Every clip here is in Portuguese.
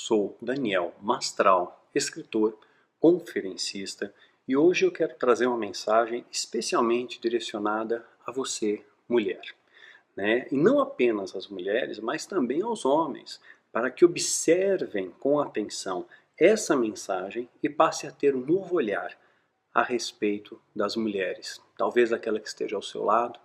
sou Daniel Mastral, escritor, conferencista, e hoje eu quero trazer uma mensagem especialmente direcionada a você, mulher, né? E não apenas às mulheres, mas também aos homens, para que observem com atenção essa mensagem e passe a ter um novo olhar a respeito das mulheres. Talvez aquela que esteja ao seu lado,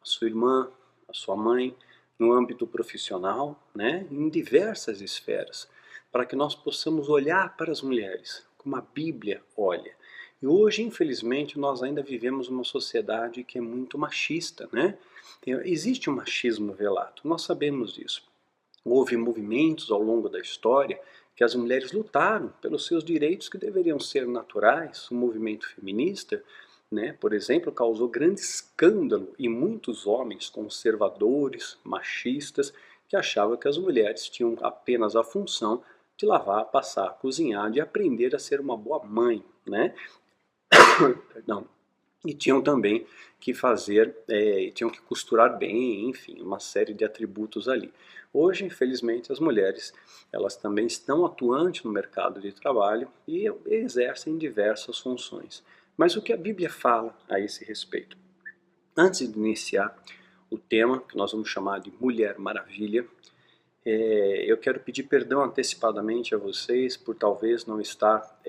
a sua irmã, a sua mãe, no âmbito profissional, né, em diversas esferas, para que nós possamos olhar para as mulheres como a Bíblia olha. E hoje, infelizmente, nós ainda vivemos uma sociedade que é muito machista, né? Existe um machismo velado, nós sabemos disso. Houve movimentos ao longo da história que as mulheres lutaram pelos seus direitos que deveriam ser naturais. O movimento feminista, né, por exemplo, causou grande escândalo e muitos homens conservadores, machistas, que achavam que as mulheres tinham apenas a função de lavar, passar, cozinhar, de aprender a ser uma boa mãe, né? Perdão. E tinham também que fazer, tinham que costurar bem, enfim, uma série de atributos ali. Hoje, infelizmente, as mulheres, elas também estão atuantes no mercado de trabalho e exercem diversas funções. Mas o que a Bíblia fala a esse respeito? Antes de iniciar o tema, que nós vamos chamar de Mulher Maravilha, eu quero pedir perdão antecipadamente a vocês por talvez não estar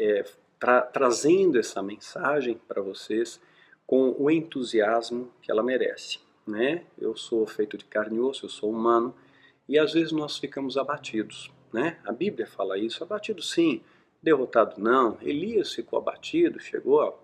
trazendo essa mensagem para vocês com o entusiasmo que ela merece, né? Eu sou feito de carne e osso, eu sou humano, e às vezes nós ficamos abatidos, né? A Bíblia fala isso, abatido sim, derrotado não. Elias ficou abatido, chegou a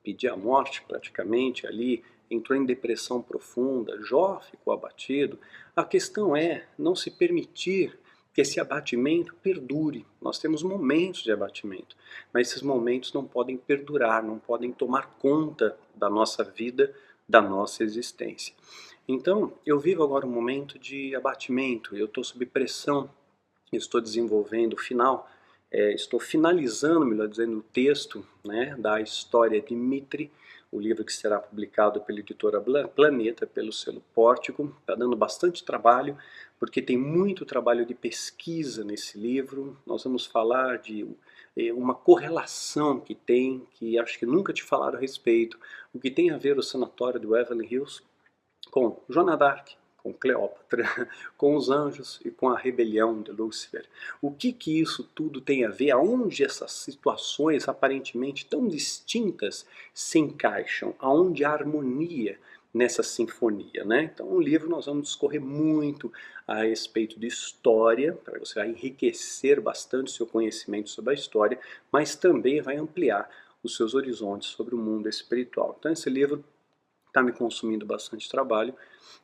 pedir a morte praticamente ali, entrou em depressão profunda, Jó ficou abatido. A questão é não se permitir que esse abatimento perdure. Nós temos momentos de abatimento, mas esses momentos não podem perdurar, não podem tomar conta da nossa vida, da nossa existência. Então, eu vivo agora um momento de abatimento, eu estou sob pressão, estou desenvolvendo o final, estou finalizando, melhor dizendo, o texto, né, da história de Mitri, o livro que será publicado pela editora Planeta, pelo selo Pórtico. Está dando bastante trabalho, porque tem muito trabalho de pesquisa nesse livro. Nós vamos falar de uma correlação que tem, que acho que nunca te falaram a respeito, o que tem a ver o sanatório do Beverly Hills com Joana d'Arc, com Cleópatra, com os anjos e com a rebelião de Lúcifer. O que isso tudo tem a ver? Aonde essas situações aparentemente tão distintas se encaixam? Aonde há harmonia nessa sinfonia, né? Então, no livro nós vamos discorrer muito a respeito de história, para você vai enriquecer bastante o seu conhecimento sobre a história, mas também vai ampliar os seus horizontes sobre o mundo espiritual. Então, esse livro está me consumindo bastante trabalho,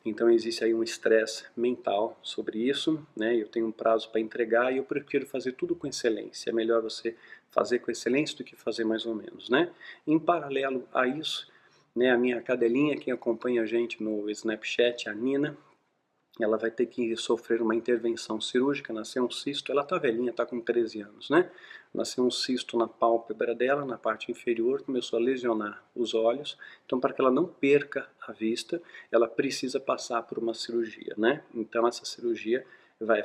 então existe aí um estresse mental sobre isso, né? Eu tenho um prazo para entregar e eu prefiro fazer tudo com excelência. É melhor você fazer com excelência do que fazer mais ou menos, né? Em paralelo a isso, né, a minha cadelinha, quem acompanha a gente no Snapchat, a Nina, ela vai ter que sofrer uma intervenção cirúrgica, nasceu um cisto, ela tá velhinha, tá com 13 anos, né? Nasceu um cisto na pálpebra dela, na parte inferior, começou a lesionar os olhos, então para que ela não perca a vista, ela precisa passar por uma cirurgia, né? Então essa cirurgia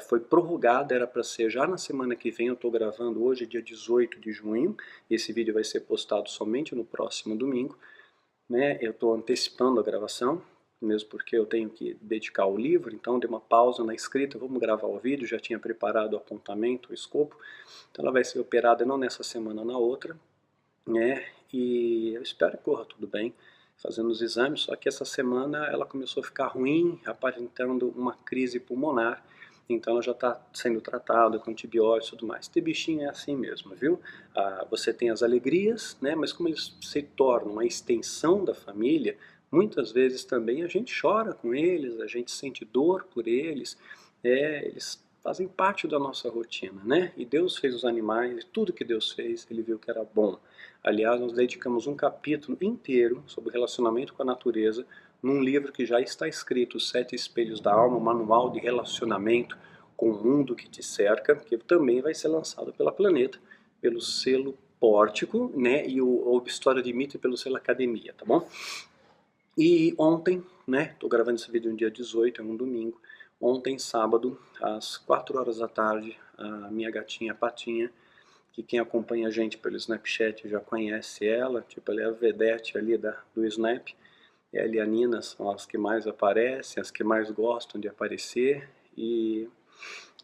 foi prorrogada, era para ser já na semana que vem, eu estou gravando hoje, dia 18 de junho, e esse vídeo vai ser postado somente no próximo domingo, né? Eu estou antecipando a gravação, mesmo porque eu tenho que dedicar ao livro, então dei uma pausa na escrita, vamos gravar o vídeo, já tinha preparado o apontamento, o escopo, então ela vai ser operada não nessa semana, na outra, né? E eu espero que corra tudo bem, fazendo os exames, só que essa semana ela começou a ficar ruim, aparentando uma crise pulmonar, então ela já está sendo tratada com antibióticos e tudo mais. Ter bichinho é assim mesmo, viu? Você tem as alegrias, né? Mas como eles se tornam uma extensão da família, muitas vezes também a gente chora com eles, a gente sente dor por eles, eles fazem parte da nossa rotina, né? E Deus fez os animais, tudo que Deus fez, Ele viu que era bom. Aliás, nós dedicamos um capítulo inteiro sobre relacionamento com a natureza, num livro que já está escrito, Os Sete Espelhos da Alma, um manual de relacionamento com o mundo que te cerca, que também vai ser lançado pela Planeta, pelo selo Pórtico, né? E o História de Mito pelo selo Academia, tá bom? E ontem, né, tô gravando esse vídeo no dia 18, é um domingo, Ontem, sábado, às 4 horas da tarde, a minha gatinha Patinha, que quem acompanha a gente pelo Snapchat já conhece ela, tipo, ela é a vedete ali do Snap, ela e a Nina são as que mais aparecem, as que mais gostam de aparecer, e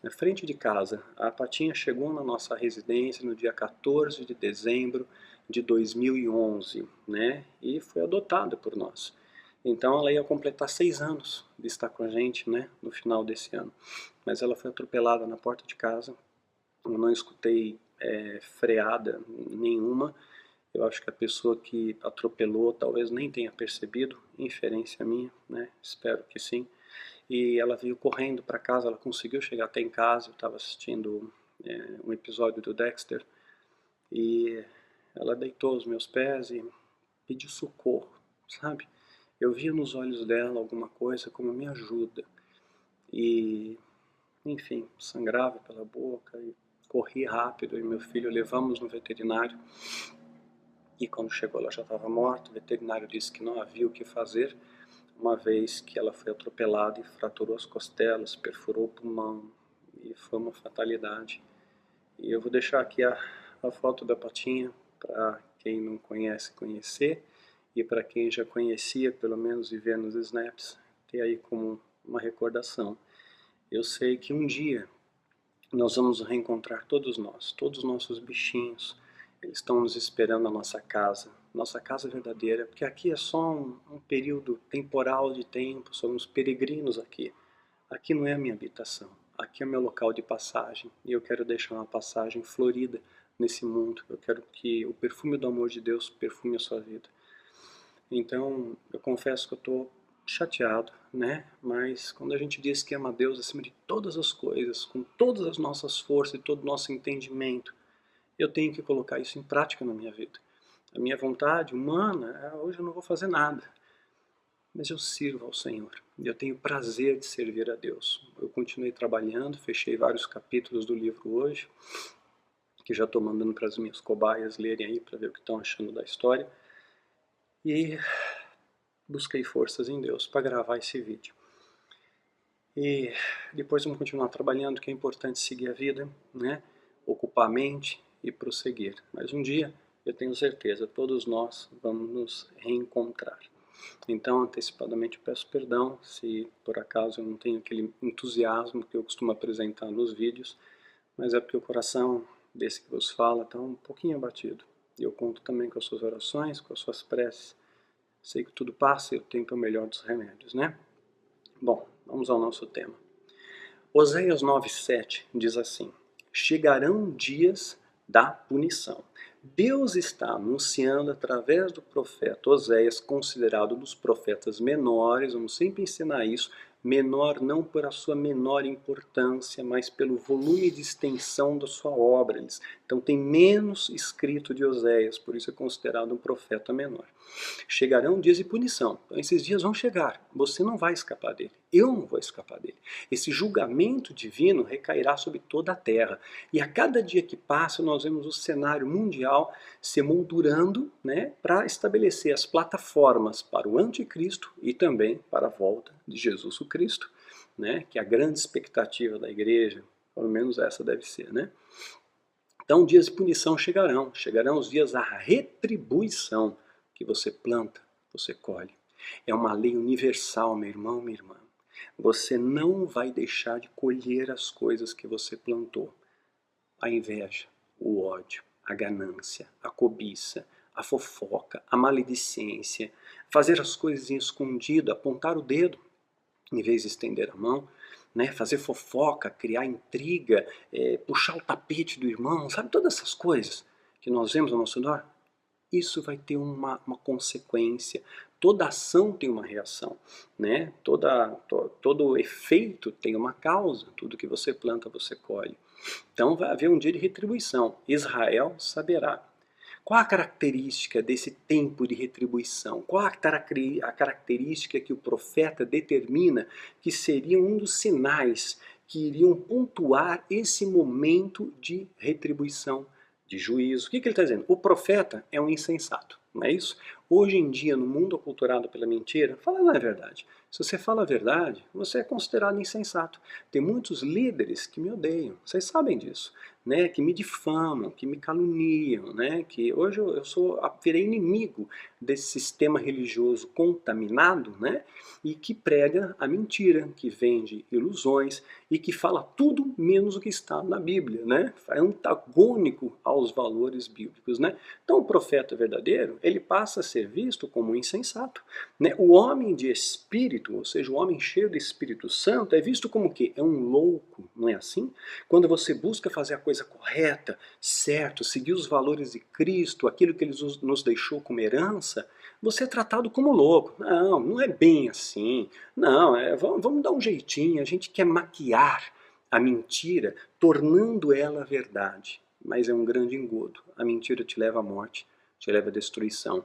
na frente de casa, a Patinha chegou na nossa residência no dia 14 de dezembro de 2011, né, e foi adotada por nós. Então ela ia completar 6 anos de estar com a gente, né, no final desse ano. Mas ela foi atropelada na porta de casa, eu não escutei freada nenhuma. Eu acho que a pessoa que atropelou talvez nem tenha percebido, inferência minha, né? Espero que sim. E ela veio correndo para casa, ela conseguiu chegar até em casa, eu estava assistindo um episódio do Dexter, e ela deitou aos meus pés e pediu socorro, sabe? Eu via nos olhos dela alguma coisa como me ajuda. E, enfim, sangrava pela boca e corri rápido, e meu filho levamos no veterinário. E quando chegou ela já estava morta, o veterinário disse que não havia o que fazer, uma vez que ela foi atropelada e fraturou as costelas, perfurou o pulmão, e foi uma fatalidade. E eu vou deixar aqui a foto da Patinha, para quem não conhece, conhecer, e para quem já conhecia, pelo menos e ver nos snaps, ter aí como uma recordação. Eu sei que um dia nós vamos reencontrar todos nós, todos os nossos bichinhos, eles estão nos esperando na nossa casa verdadeira, porque aqui é só um período temporal de tempo, somos peregrinos aqui. Aqui não é a minha habitação, aqui é o meu local de passagem, e eu quero deixar uma passagem florida nesse mundo. Eu quero que o perfume do amor de Deus perfume a sua vida. Então, eu confesso que eu estou chateado, né? Mas quando a gente diz que ama Deus acima de todas as coisas, com todas as nossas forças e todo o nosso entendimento, eu tenho que colocar isso em prática na minha vida. A minha vontade humana, hoje eu não vou fazer nada, mas eu sirvo ao Senhor. E eu tenho prazer de servir a Deus. Eu continuei trabalhando, fechei vários capítulos do livro hoje, que já estou mandando para as minhas cobaias lerem aí para ver o que estão achando da história. E busquei forças em Deus para gravar esse vídeo. E depois vamos continuar trabalhando, que é importante seguir a vida, né? Ocupar a mente e prosseguir. Mas um dia, eu tenho certeza, todos nós vamos nos reencontrar. Então, antecipadamente, peço perdão se por acaso eu não tenho aquele entusiasmo que eu costumo apresentar nos vídeos, mas é porque o coração desse que vos fala está um pouquinho abatido. E eu conto também com as suas orações, com as suas preces. Sei que tudo passa e o tempo é o melhor dos remédios, né? Bom, vamos ao nosso tema. Oséias 9,7 diz assim: chegarão dias da punição. Deus está anunciando através do profeta Oséias, considerado dos profetas menores, vamos sempre ensinar isso, menor não por a sua menor importância, mas pelo volume de extensão da sua obra. Então tem menos escrito de Oséias, por isso é considerado um profeta menor. Chegarão dias de punição. Então esses dias vão chegar, você não vai escapar dele, eu não vou escapar dele. Esse julgamento divino recairá sobre toda a terra. E a cada dia que passa nós vemos o cenário mundial se moldurando, né, para estabelecer as plataformas para o anticristo e também para a volta de Jesus o Cristo, né, que é a grande expectativa da igreja, pelo menos essa deve ser, né? Então dias de punição chegarão os dias da retribuição, que você planta, você colhe. É uma lei universal, meu irmão, minha irmã. Você não vai deixar de colher as coisas que você plantou. A inveja, o ódio, a ganância, a cobiça, a fofoca, a maledicência, fazer as coisas em escondido, apontar o dedo em vez de estender a mão, né? Fazer fofoca, criar intriga, puxar o tapete do irmão, sabe? Todas essas coisas que nós vemos ao nosso redor. Isso vai ter uma consequência. Toda ação tem uma reação, né? Todo efeito tem uma causa. Tudo que você planta, você colhe. Então vai haver um dia de retribuição. Israel saberá. Qual a característica desse tempo de retribuição? Qual a característica que o profeta determina que seria um dos sinais que iriam pontuar esse momento de retribuição, de juízo? O que ele está dizendo? O profeta é um insensato, não é isso? Hoje em dia, no mundo aculturado pela mentira, fala não é verdade. Se você fala a verdade, você é considerado insensato. Tem muitos líderes que me odeiam, vocês sabem disso, né? Que me difamam, que me caluniam, né? Que hoje virei inimigo desse sistema religioso contaminado, né? E que prega a mentira, que vende ilusões e que fala tudo menos o que está na Bíblia, né? É antagônico aos valores bíblicos, né? Então o profeta verdadeiro, ele passa a ser visto como um insensato, né? O homem de espírito, ou seja, o homem cheio do Espírito Santo, é visto como o quê? É um louco, não é assim? Quando você busca fazer a coisa correta, certo, seguir os valores de Cristo, aquilo que ele nos deixou como herança, você é tratado como louco. Não, não é bem assim. Não, vamos dar um jeitinho, a gente quer maquiar a mentira, tornando ela verdade. Mas é um grande engodo. A mentira te leva à morte, te leva à destruição.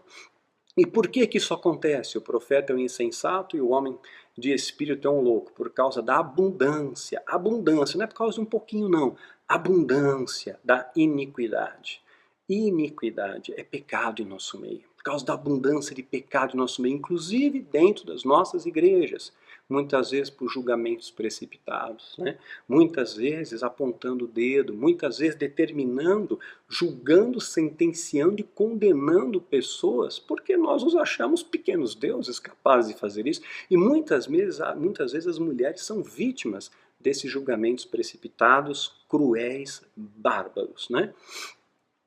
E por que que isso acontece? O profeta é um insensato e o homem de espírito é um louco. Por causa da abundância. Abundância, não é por causa de um pouquinho não. Abundância da iniquidade. Iniquidade é pecado em nosso meio. Por causa da abundância de pecado em nosso meio, inclusive dentro das nossas igrejas. Muitas vezes por julgamentos precipitados, né? Muitas vezes apontando o dedo, muitas vezes determinando, julgando, sentenciando e condenando pessoas porque nós nos achamos pequenos deuses capazes de fazer isso. E muitas vezes as mulheres são vítimas desses julgamentos precipitados, cruéis, bárbaros, né?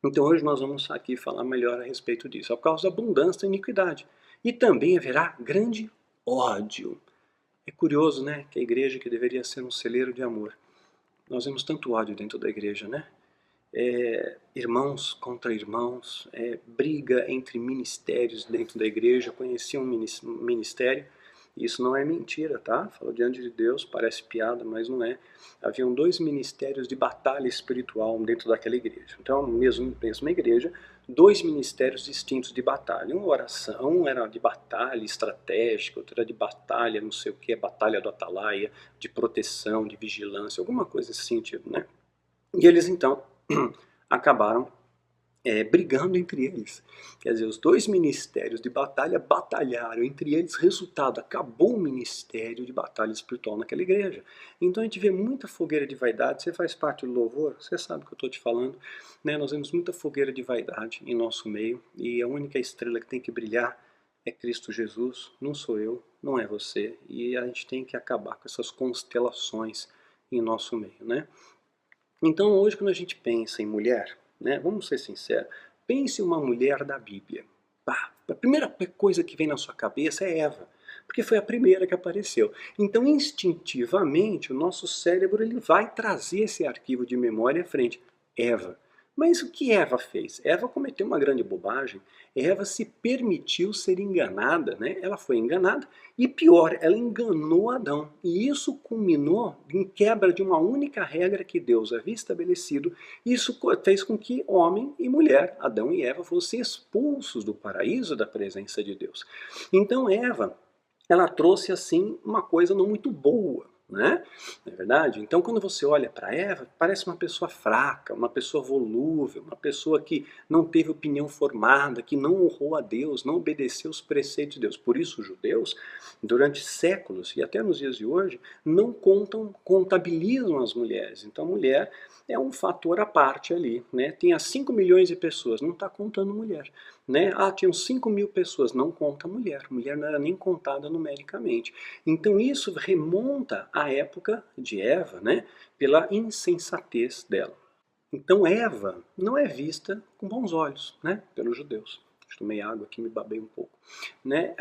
Então hoje nós vamos aqui falar melhor a respeito disso, por causa da abundância da iniquidade. E também haverá grande ódio. É curioso, né, que a igreja que deveria ser um celeiro de amor, nós vemos tanto ódio dentro da igreja, né? Irmãos contra irmãos, briga entre ministérios dentro da igreja. Eu conheci um ministério, e isso não é mentira, tá? Falo diante de Deus, parece piada, mas não é. Haviam dois ministérios de batalha espiritual dentro daquela igreja. Então, mesma igreja, dois ministérios distintos de batalha. Um era de batalha estratégica, outro era de batalha, não sei o que, batalha do atalaia, de proteção, de vigilância, alguma coisa assim, tipo, né? E eles então acabaram brigando entre eles. Quer dizer, os dois ministérios de batalha batalharam entre eles, resultado, acabou o ministério de batalha espiritual naquela igreja. Então a gente vê muita fogueira de vaidade. Você faz parte do louvor, você sabe o que eu estou te falando, né? Nós vemos muita fogueira de vaidade em nosso meio, e a única estrela que tem que brilhar é Cristo Jesus, não sou eu, não é você, e a gente tem que acabar com essas constelações em nosso meio, né? Então hoje quando a gente pensa em mulher, né, vamos ser sinceros, pense em uma mulher da Bíblia. A primeira coisa que vem na sua cabeça é Eva, porque foi a primeira que apareceu. Então instintivamente o nosso cérebro ele vai trazer esse arquivo de memória à frente. Eva. Mas o que Eva fez? Eva cometeu uma grande bobagem. Eva se permitiu ser enganada, né? Ela foi enganada e pior, ela enganou Adão. E isso culminou em quebra de uma única regra que Deus havia estabelecido. Isso fez com que homem e mulher, Adão e Eva, fossem expulsos do paraíso da presença de Deus. Então Eva, ela trouxe assim uma coisa não muito boa, né? Não é verdade? Então quando você olha para Eva, parece uma pessoa fraca, uma pessoa volúvel, uma pessoa que não teve opinião formada, que não honrou a Deus, não obedeceu os preceitos de Deus. Por isso os judeus, durante séculos e até nos dias de hoje, não contabilizam as mulheres. Então mulher é um fator à parte ali, né? Tem as 5 milhões de pessoas, não está contando mulher, né? Tinham 5 mil pessoas, não conta mulher. Mulher não era nem contada numericamente. Então isso remonta à época de Eva, né? Pela insensatez dela. Então Eva não é vista com bons olhos, né? Pelos judeus. Tomei água aqui, me babei um pouco, né?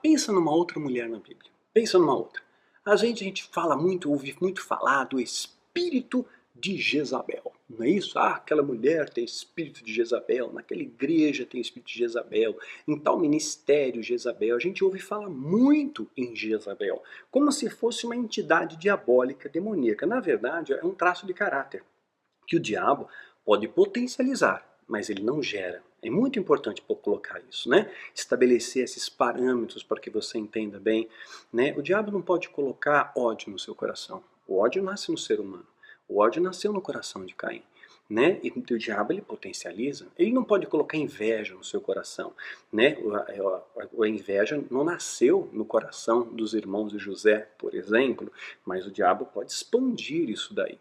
Pensa numa outra mulher na Bíblia. Pensa numa outra. A gente fala muito, ouve muito falar do espírito de Jezabel, não é isso? Aquela mulher tem espírito de Jezabel, naquela igreja tem espírito de Jezabel, em tal ministério Jezabel. A gente ouve falar muito em Jezabel, como se fosse uma entidade diabólica, demoníaca. Na verdade, é um traço de caráter que o diabo pode potencializar, mas ele não gera. É muito importante colocar isso, né? Estabelecer esses parâmetros para que você entenda bem, né? O diabo não pode colocar ódio no seu coração. O ódio nasce no ser humano. O ódio nasceu no coração de Caim. né? E o diabo ele potencializa. Ele não pode colocar inveja no seu coração, né? A inveja não nasceu no coração dos irmãos de José, por exemplo, mas o diabo pode expandir isso daí.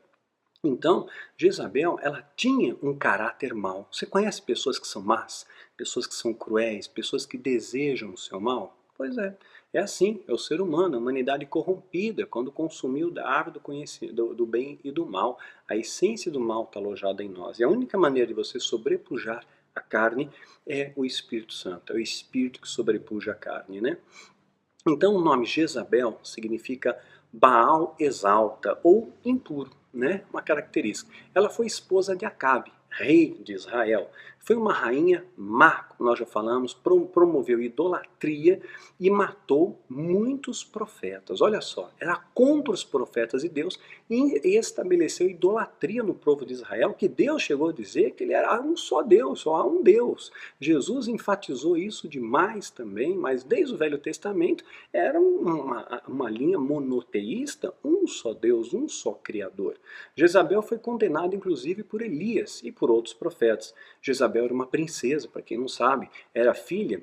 Então, Jezabel, ela tinha um caráter mau. Você conhece pessoas que são más? Pessoas que são cruéis? Pessoas que desejam o seu mal? Pois é assim, é o ser humano, a humanidade corrompida, quando consumiu da árvore do bem e do mal. A essência do mal está alojada em nós. E a única maneira de você sobrepujar a carne é o Espírito Santo, é o Espírito que sobrepuja a carne, né? Então o nome Jezabel significa Baal exalta ou impuro, né? Uma característica. Ela foi esposa de Acabe, rei de Israel. Foi uma rainha má, como nós já falamos, promoveu idolatria e matou muitos profetas. Olha só, era contra os profetas de Deus e estabeleceu idolatria no povo de Israel, que Deus chegou a dizer que ele era um só Deus, só há um Deus. Jesus enfatizou isso demais também, mas desde o Velho Testamento era uma linha monoteísta, um só Deus, um só Criador. Jezabel foi condenada inclusive por Elias e por outros profetas. Jezabel era uma princesa, para quem não sabe, era filha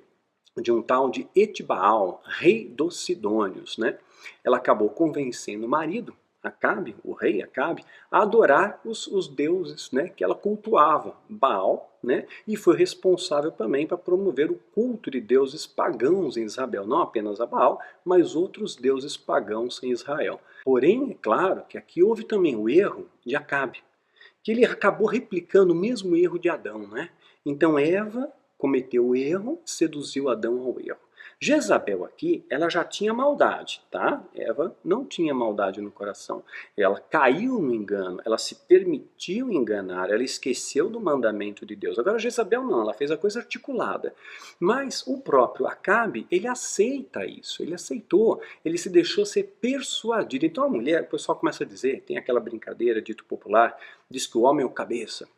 de um tal de Etibaal, rei dos Sidônios, né? Ela acabou convencendo o marido, Acabe, o rei Acabe, a adorar os deuses, né, que ela cultuava, Baal, né, e foi responsável também para promover o culto de deuses pagãos em Israel, não apenas a Baal, mas outros deuses pagãos em Israel. Porém, é claro que aqui houve também o erro de Acabe, que ele acabou replicando o mesmo erro de Adão, né? Então Eva cometeu o erro, seduziu Adão ao erro. Jezabel aqui, ela já tinha maldade, tá? Eva não tinha maldade no coração. Ela caiu no engano, ela se permitiu enganar, ela esqueceu do mandamento de Deus. Agora Jezabel não, ela fez a coisa articulada. Mas o próprio Acabe, ele aceita isso, ele aceitou, ele se deixou ser persuadido. Então a mulher, o pessoal começa a dizer, tem aquela brincadeira dito popular, diz que o homem é o cabeça,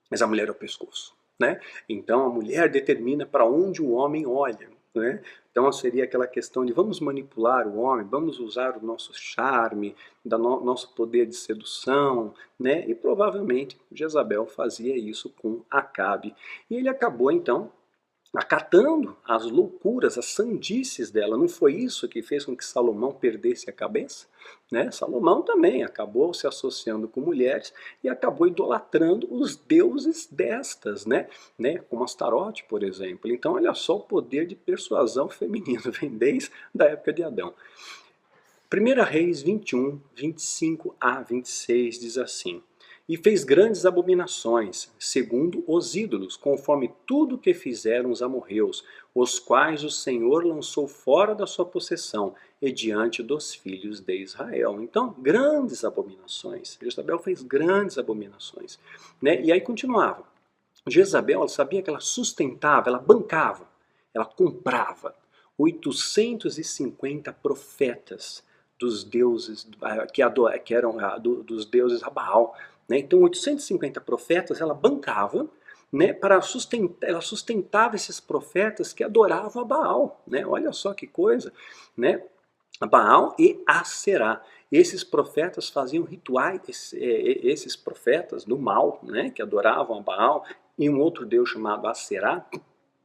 mas a mulher é o pescoço, né? Então a mulher determina para onde o homem olha, né? Então seria aquela questão de vamos manipular o homem, vamos usar o nosso charme, nosso poder de sedução, né? E provavelmente Jezabel fazia isso com Acabe. E ele acabou então acatando as loucuras, as sandices dela. Não foi isso que fez com que Salomão perdesse a cabeça? Né? Salomão também acabou se associando com mulheres e acabou idolatrando os deuses destas, né? Como Astarote, por exemplo. Então, olha só o poder de persuasão feminino, vem desde da época de Adão. 1 Reis 21, 25 a 26 diz assim: E fez grandes abominações, segundo os ídolos, conforme tudo que fizeram os amorreus, os quais o Senhor lançou fora da sua possessão, e diante dos filhos de Israel. Então, grandes abominações. Jezabel fez grandes abominações, né? E aí continuava. Jezabel, ela sabia que ela sustentava, ela bancava, ela comprava 850 profetas dos deuses que eram dos deuses a Baal, né? Então 850 profetas ela bancava, né, para sustentar, ela sustentava esses profetas que adoravam a Baal, né? Olha só que coisa, né? A Baal e Aserá. Esses profetas faziam rituais, esses profetas do mal, né, que adoravam a Baal e um outro deus chamado Aserá,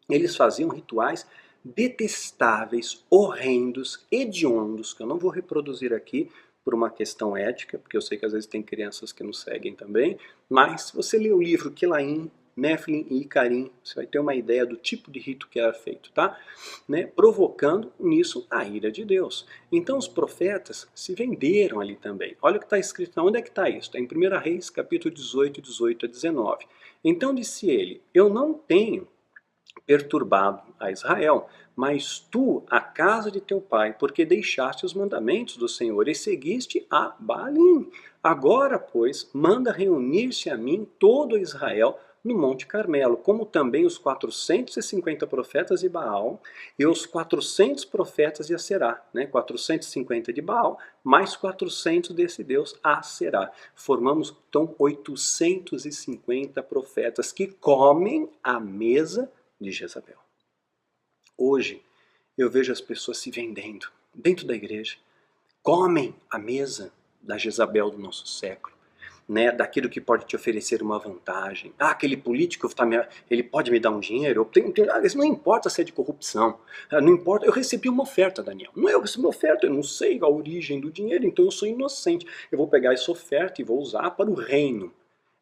eles faziam rituais detestáveis, horrendos, hediondos, que eu não vou reproduzir aqui por uma questão ética, porque eu sei que às vezes tem crianças que nos seguem também, mas se você ler o livro Quelaim, Néfilim e Icarim, você vai ter uma ideia do tipo de rito que era feito, tá? Né? Provocando nisso a ira de Deus. Então os profetas se venderam ali também. Olha o que está escrito, onde é que está isso? Está em 1 Reis, capítulo 18, 18 a 19. Então disse ele, eu não tenho perturbado a Israel, mas tu, a casa de teu pai, porque deixaste os mandamentos do Senhor e seguiste a Baalim. Agora, pois, manda reunir-se a mim todo Israel no Monte Carmelo, como também os 450 profetas de Baal e os 400 profetas de Aserá, né? 450 de Baal, mais 400 desse Deus Aserá. Formamos então 850 profetas que comem a mesa de Jezabel. Hoje eu vejo as pessoas se vendendo dentro da igreja, comem a mesa da Jezabel do nosso século. né, daquilo que pode te oferecer uma vantagem. Ah, aquele político ele pode me dar um dinheiro, isso não importa se é de corrupção, não importa, eu recebi uma oferta, Daniel, não eu recebi uma oferta, eu não sei a origem do dinheiro, então eu sou inocente, eu vou pegar essa oferta e vou usar para o reino.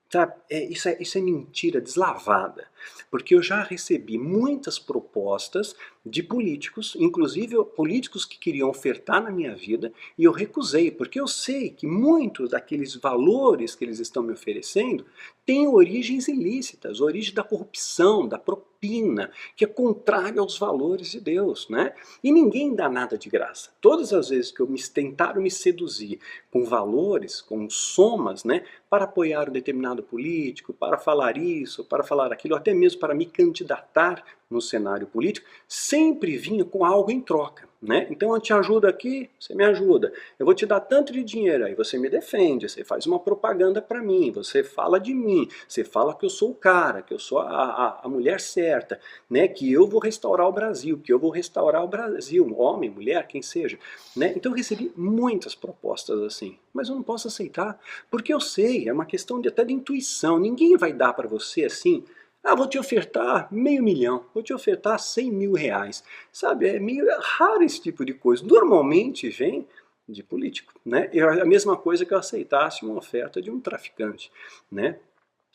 Sabe, isso é mentira deslavada, porque eu já recebi muitas propostas de políticos, inclusive políticos que queriam ofertar na minha vida, e eu recusei, porque eu sei que muitos daqueles valores que eles estão me oferecendo têm origens ilícitas, origem da corrupção, da propina, que é contrária aos valores de Deus, né? E ninguém dá nada de graça. Todas as vezes que tentaram me seduzir com valores, com somas, né, para apoiar um determinado político, para falar isso, para falar aquilo, até mesmo para me candidatar no cenário político, sempre vinha com algo em troca, né? Então eu te ajudo aqui, você me ajuda. Eu vou te dar tanto de dinheiro, aí você me defende, você faz uma propaganda para mim, você fala de mim, você fala que eu sou o cara, que eu sou a mulher certa, né? Que eu vou restaurar o Brasil, homem, mulher, quem seja, né? Então eu recebi muitas propostas assim, mas eu não posso aceitar, porque eu sei, é uma questão até de intuição, ninguém vai dar para você assim. Ah, vou te ofertar R$500.000, vou te ofertar R$100.000. Sabe, é meio raro esse tipo de coisa. Normalmente vem de político, né? É a mesma coisa que eu aceitasse uma oferta de um traficante, né?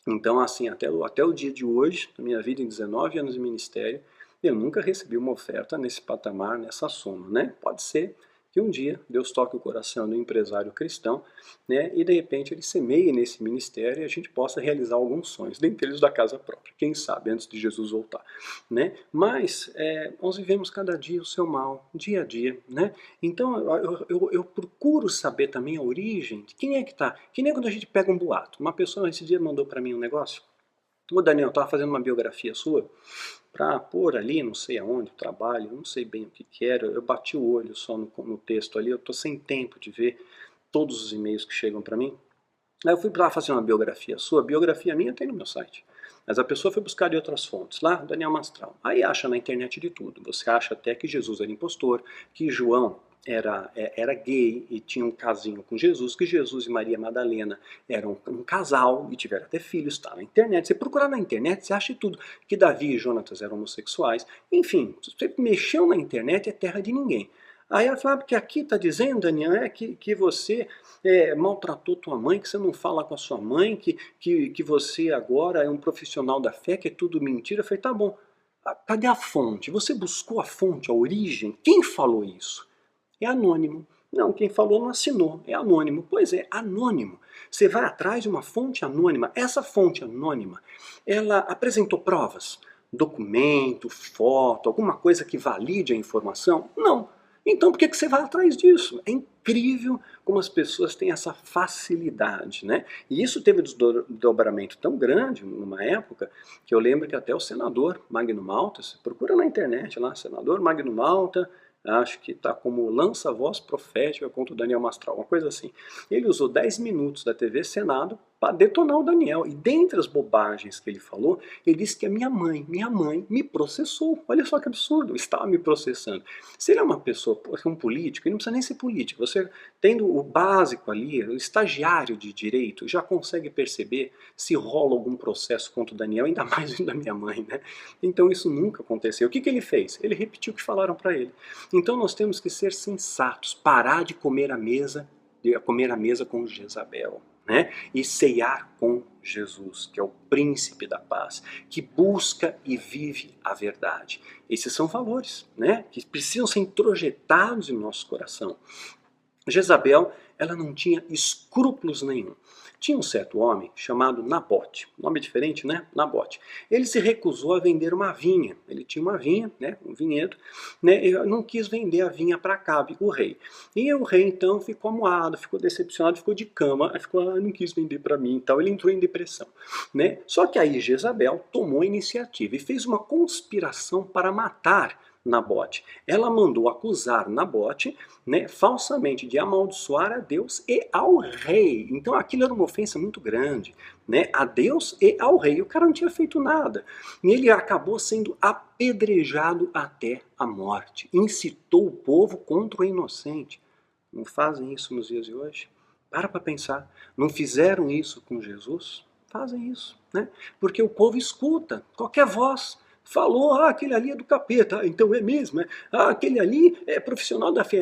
Então, assim, até o dia de hoje, na minha vida em 19 anos de ministério, eu nunca recebi uma oferta nesse patamar, nessa soma, né? Pode ser que um dia Deus toque o coração do empresário cristão, né? E de repente ele semeie nesse ministério e a gente possa realizar alguns sonhos, dentre eles da casa própria, quem sabe, antes de Jesus voltar, né? Mas nós vivemos cada dia o seu mal, dia a dia, né? Então eu procuro saber também a origem de quem é que tá. Que nem quando a gente pega um boato. Uma pessoa esse dia mandou para mim um negócio. Ô Daniel, eu estava fazendo uma biografia sua para pôr ali, não sei aonde, o trabalho, não sei bem o que era, eu bati o olho só no texto ali, eu estou sem tempo de ver todos os e-mails que chegam para mim. Aí eu fui para fazer uma biografia sua, a biografia minha tem no meu site. Mas a pessoa foi buscar de outras fontes, lá, Daniel Mastral. Aí acha na internet de tudo. Você acha até que Jesus era impostor, que João era gay e tinha um casinho com Jesus, que Jesus e Maria Madalena eram um casal e tiveram até filhos, está na internet. Você procurar na internet, você acha tudo. Que Davi e Jonatas eram homossexuais. Enfim, você mexeu na internet é terra de ninguém. Aí ela fala, porque aqui está dizendo, Daniel, que você maltratou tua mãe, que você não fala com a sua mãe, que você agora é um profissional da fé, que é tudo mentira. Eu falei, tá bom, cadê a fonte? Você buscou a fonte, a origem? Quem falou isso? É anônimo. Não, quem falou não assinou, é anônimo. Pois é, anônimo. Você vai atrás de uma fonte anônima. Essa fonte anônima, ela apresentou provas? Documento, foto, alguma coisa que valide a informação? Não. Então por que você vai atrás disso? É incrível como as pessoas têm essa facilidade, né? E isso teve um desdobramento tão grande numa época que eu lembro que até o senador Magno Malta, você procura na internet lá, senador Magno Malta, acho que está como lança-voz profética contra o Daniel Mastral, uma coisa assim. Ele usou 10 minutos da TV Senado para detonar o Daniel. E dentre as bobagens que ele falou, ele disse que a minha mãe me processou. Olha só que absurdo, estava me processando. Se ele é uma pessoa, um político, ele não precisa nem ser político. Você, tendo o básico ali, o estagiário de direito, já consegue perceber se rola algum processo contra o Daniel, ainda mais da minha mãe, né? Então isso nunca aconteceu. O que ele fez? Ele repetiu o que falaram para ele. Então nós temos que ser sensatos, parar de comer a mesa com Jezabel, né? E ceiar com Jesus, que é o príncipe da paz, que busca e vive a verdade. Esses são valores, né? Que precisam ser introjetados em nosso coração. Jezabel, ela não tinha escrúpulos nenhum. Tinha um certo homem chamado Nabote, nome diferente, né? Nabote. Ele se recusou a vender uma vinha. Ele tinha uma vinha, né? Um vinhedo, né? Ele não quis vender a vinha para Acabe, o rei. E o rei então ficou amuado, ficou decepcionado, ficou de cama, não quis vender para mim, então ele entrou em depressão, né? Só que aí Jezabel tomou a iniciativa e fez uma conspiração para matar Nabote. Ela mandou acusar Nabote, né, falsamente de amaldiçoar a Deus e ao rei. Então aquilo era uma ofensa muito grande, né, a Deus e ao rei. O cara não tinha feito nada. E ele acabou sendo apedrejado até a morte. Incitou o povo contra o inocente. Não fazem isso nos dias de hoje? Para pensar. Não fizeram isso com Jesus? Fazem isso, né? Porque o povo escuta qualquer voz. Falou, aquele ali é do capeta, então é mesmo, é? Aquele ali é profissional da fé,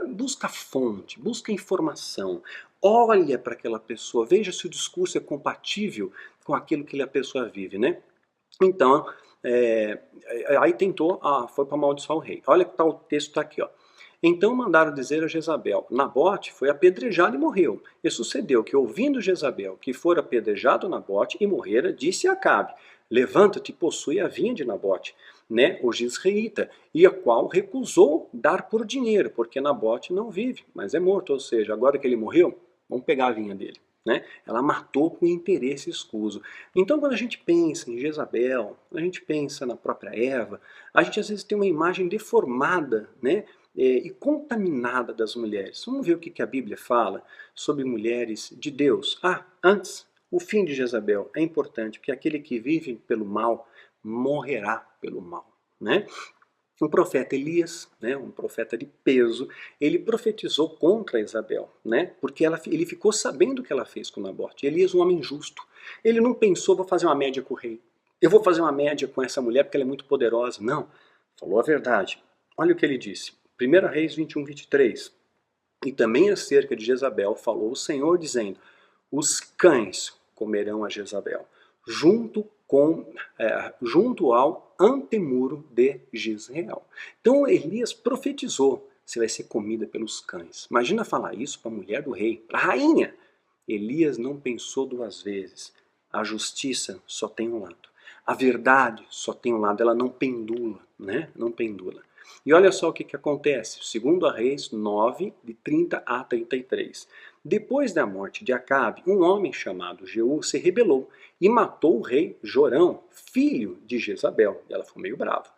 busca fonte, busca informação, olha para aquela pessoa, veja se o discurso é compatível com aquilo que a pessoa vive, né? Então, aí tentou, foi para amaldiçoar o rei. Olha que tá, o texto está aqui, ó. Então mandaram dizer a Jezabel, Nabote foi apedrejado e morreu. E sucedeu que, ouvindo Jezabel que fora apedrejado Nabote e morrera, disse a Acabe, levanta-te e possui a vinha de Nabote, né, o Jizreíta, e a qual recusou dar por dinheiro, porque Nabote não vive, mas é morto, ou seja, agora que ele morreu, vamos pegar a vinha dele. Né? Ela matou com interesse escuso. Então, quando a gente pensa em Jezabel, quando a gente pensa na própria Eva, a gente às vezes tem uma imagem deformada, né? E contaminada das mulheres. Vamos ver o que a Bíblia fala sobre mulheres de Deus. Antes, o fim de Jezabel é importante, porque aquele que vive pelo mal morrerá pelo mal. Né? O profeta Elias, né, um profeta de peso, ele profetizou contra Isabel, né, porque ele ficou sabendo o que ela fez com Nabote. Elias, um homem justo, ele não pensou, vou fazer uma média com o rei, eu vou fazer uma média com essa mulher porque ela é muito poderosa. Não, falou a verdade. Olha o que ele disse, 1 Reis 21, 23. E também acerca de Jezabel falou o Senhor dizendo, os cães comerão a Jezabel, junto ao antemuro de Jezreel. Então Elias profetizou, você vai ser comida pelos cães. Imagina falar isso para a mulher do rei, para a rainha. Elias não pensou duas vezes. A justiça só tem um lado. A verdade só tem um lado, ela não pendula, né? Não pendula. E olha só o que acontece, 2 Reis 9, de 30 a 33. Depois da morte de Acabe, um homem chamado Jeú se rebelou e matou o rei Jorão, filho de Jezabel. Ela ficou meio brava.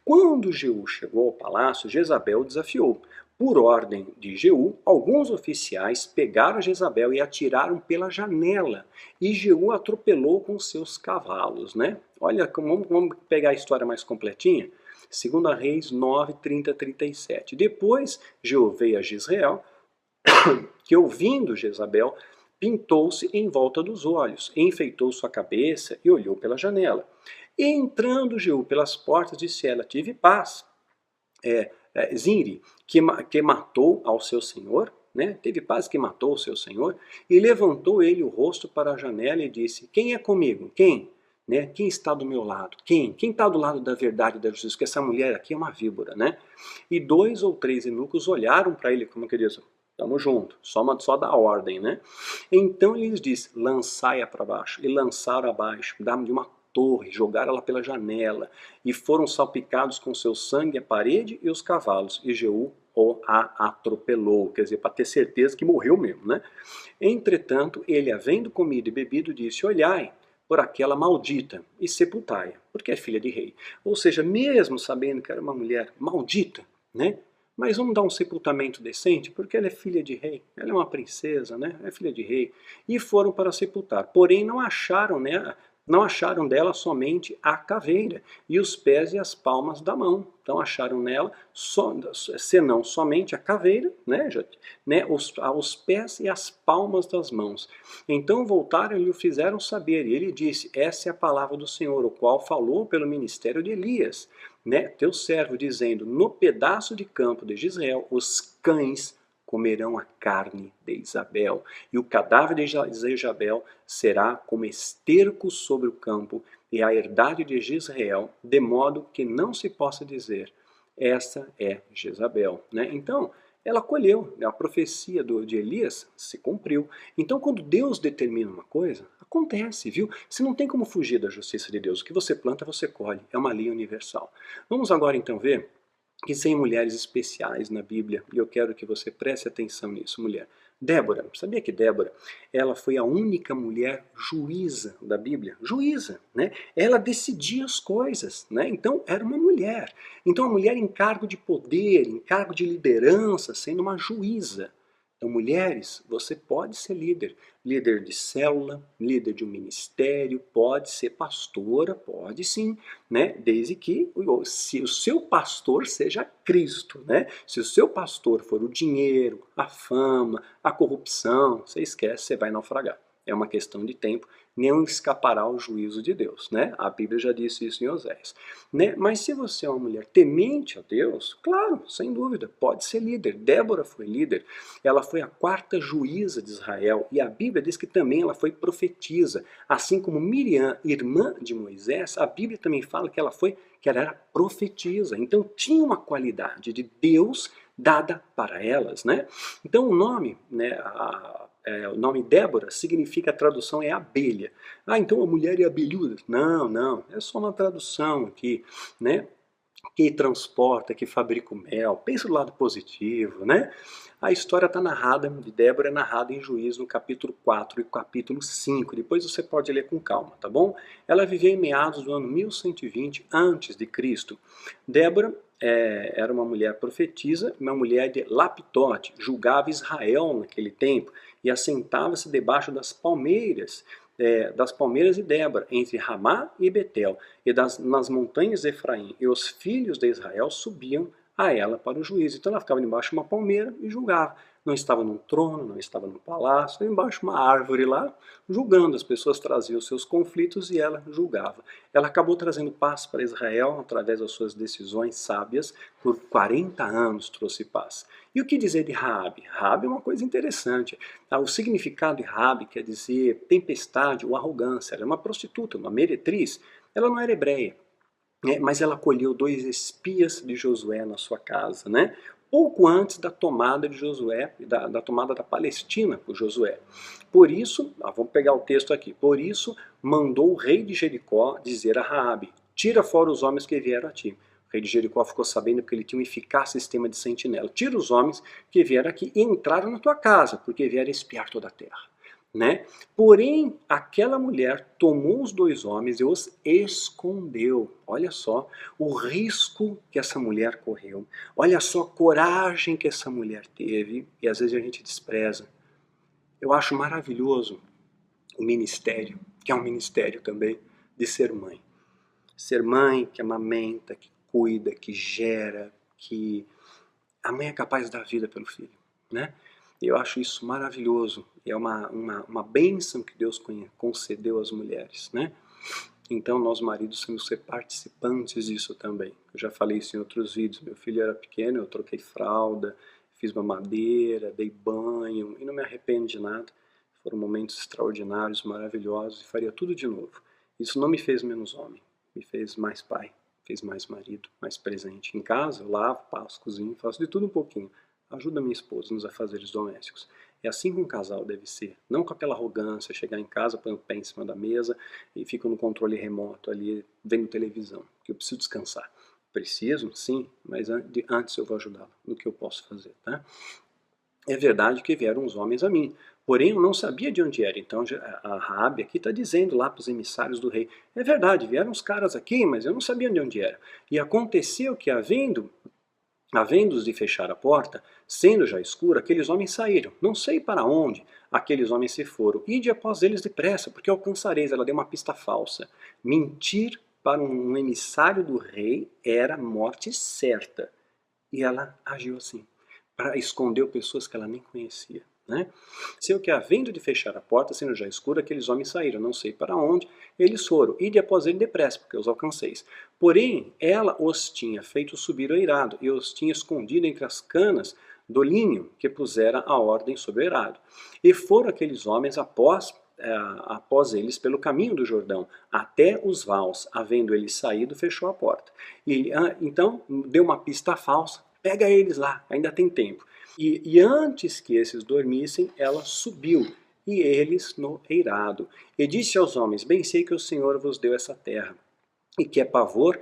Quando Jeú chegou ao palácio, Jezabel o desafiou. Por ordem de Jeú, alguns oficiais pegaram Jezabel e atiraram pela janela. E Jeú atropelou com seus cavalos, né? Olha, vamos pegar a história mais completinha. 2 Reis 9, 30 a 37. Depois, Jeú veio a Jezreel, que ouvindo Jezabel, pintou-se em volta dos olhos, enfeitou sua cabeça e olhou pela janela. E entrando Jeú pelas portas, disse ela, tive paz. Zinri, que matou ao seu senhor, né? Teve paz que matou o seu senhor, e levantou ele o rosto para a janela e disse, quem é comigo? Quem? Né? Quem está do meu lado? Quem? Quem está do lado da verdade e da justiça? Porque essa mulher aqui é uma víbora, né? E 2 ou 3 eunucos olharam para ele como que diz, estamos juntos, só dá ordem, né? Então ele lhes disse, lançai-a para baixo. E lançaram abaixo, de uma torre, jogaram ela pela janela, e foram salpicados com seu sangue a parede e os cavalos, e Jeú a atropelou, quer dizer, para ter certeza que morreu mesmo, né? Entretanto, ele, havendo comido e bebido, disse, olhai por aquela maldita e sepultai-a, porque é filha de rei. Ou seja, mesmo sabendo que era uma mulher maldita, né? Mas vamos dar um sepultamento decente, porque ela é filha de rei, ela é uma princesa, né? É filha de rei. E foram para sepultar. Porém, não acharam, né? Não acharam dela somente a caveira e os pés e as palmas da mão. Então acharam nela, senão somente a caveira, os pés e as palmas das mãos. Então voltaram e lhe o fizeram saber. E ele disse, essa é a palavra do Senhor, o qual falou pelo ministério de Elias, né, teu servo, dizendo, no pedaço de campo de Israel, os cães comerão a carne de Isabel, e o cadáver de Jezabel será como esterco sobre o campo, e a herdade de Israel, de modo que não se possa dizer, essa é Jezabel. Né? Então, ela colheu, a profecia de Elias se cumpriu. Então, quando Deus determina uma coisa, acontece, viu? Você não tem como fugir da justiça de Deus. O que você planta, você colhe. É uma lei universal. Vamos agora então ver que tem mulheres especiais na Bíblia, e eu quero que você preste atenção nisso, mulher. Débora, sabia que Débora, ela foi a única mulher juíza da Bíblia? Juíza, né? Ela decidia as coisas, né? Então era uma mulher. Então a mulher em cargo de poder, em cargo de liderança, sendo uma juíza. Então, mulheres, você pode ser líder, líder de célula, líder de um ministério, pode ser pastora, pode sim, né? Desde que se o seu pastor seja Cristo, né? Se o seu pastor for o dinheiro, a fama, a corrupção, você esquece, você vai naufragar. É uma questão de tempo, nenhum escapará ao juízo de Deus, né? A Bíblia já disse isso em Oséias, né? Mas se você é uma mulher temente a Deus, claro, sem dúvida, pode ser líder. Débora foi líder, ela foi a quarta juíza de Israel e a Bíblia diz que também ela foi profetisa, assim como Miriam, irmã de Moisés, a Bíblia também fala que ela era profetisa. Então tinha uma qualidade de Deus dada para elas, né? Então o nome, né, o nome Débora significa, a tradução é abelha. Ah, então a mulher é abelhuda? Não, não, é só uma tradução aqui, né? Que transporta, que fabrica o mel. Pensa do lado positivo, né? A história está narrada, de Débora é narrada em Juízo no capítulo 4 e capítulo 5. Depois você pode ler com calma, tá bom? Ela viveu em meados do ano 1120 antes de Cristo. Débora era uma mulher profetisa, uma mulher de Lapitote, julgava Israel naquele tempo e assentava-se debaixo das palmeiras de Débora, entre Ramá e Betel, e nas montanhas de Efraim. E os filhos de Israel subiam a ela para o juízo. Então ela ficava debaixo de uma palmeira e julgava. Não estava num trono, não estava num palácio, estava embaixo de uma árvore lá, julgando. As pessoas traziam seus conflitos e ela julgava. Ela acabou trazendo paz para Israel através das suas decisões sábias. Por 40 anos trouxe paz. E o que dizer de Raabe? Raabe é uma coisa interessante. O significado de Raabe quer dizer tempestade ou arrogância. Ela é uma prostituta, uma meretriz. Ela não era hebreia, mas ela acolheu 2 espias de Josué na sua casa, né? Pouco antes da tomada de Josué, da tomada da Palestina por Josué. Por isso, vamos pegar o texto aqui, por isso mandou o rei de Jericó dizer a Raabe, tira fora os homens que vieram a ti. O rei de Jericó ficou sabendo que ele tinha um eficaz sistema de sentinela. Tira os homens que vieram aqui e entraram na tua casa, porque vieram espiar toda a terra. Né? Porém, aquela mulher tomou os 2 homens e os escondeu. Olha só o risco que essa mulher correu. Olha só a coragem que essa mulher teve. E às vezes a gente despreza. Eu acho maravilhoso o ministério, que é um ministério também, de ser mãe. Ser mãe que amamenta, que cuida, que gera, que a mãe é capaz de dar vida pelo filho, né? Eu acho isso maravilhoso. É uma bênção que Deus concedeu às mulheres, né? Então nós maridos temos que ser participantes disso também. Eu já falei isso em outros vídeos. Meu filho era pequeno, eu troquei fralda, fiz mamadeira, dei banho e não me arrependo de nada. Foram momentos extraordinários, maravilhosos e faria tudo de novo. Isso não me fez menos homem, me fez mais pai, fez mais marido, mais presente. Em casa eu lavo, passo, cozinho, faço de tudo um pouquinho. Ajuda minha esposa nos afazeres domésticos. É assim que um casal deve ser. Não com aquela arrogância, chegar em casa, põe o pé em cima da mesa e fica no controle remoto ali, vendo televisão. Que eu preciso descansar. Preciso, sim, mas antes eu vou ajudá-la no que eu posso fazer, tá? É verdade que vieram uns homens a mim, porém eu não sabia de onde era. Então a Raabe aqui está dizendo lá para os emissários do rei, é verdade, vieram uns caras aqui, mas eu não sabia de onde era. E aconteceu que, havendo-os de fechar a porta, sendo já escuro, aqueles homens saíram. Não sei para onde aqueles homens se foram. Ide após eles depressa, porque alcançareis. Ela deu uma pista falsa. Mentir para um emissário do rei era morte certa. E ela agiu assim, para esconder pessoas que ela nem conhecia. Né? Seu que, havendo de fechar a porta, sendo já escuro, aqueles homens saíram, não sei para onde, eles foram, ide após ele depressa, porque os alcanceis. Porém, ela os tinha feito subir ao eirado, e os tinha escondido entre as canas do linho, que pusera a ordem sobre o eirado. E foram aqueles homens após eles pelo caminho do Jordão, até os vaus. Havendo ele saído, fechou a porta. E então deu uma pista falsa, pega eles lá, ainda tem tempo. E antes que esses dormissem, ela subiu, e eles no eirado. E disse aos homens, bem sei que o Senhor vos deu essa terra, e que o pavor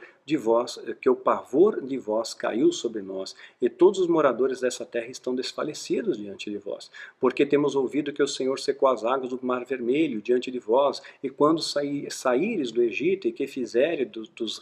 de vós caiu sobre nós, e todos os moradores dessa terra estão desfalecidos diante de vós, porque temos ouvido que o Senhor secou as águas do Mar Vermelho diante de vós, e quando saíres do Egito, e que fizeres dos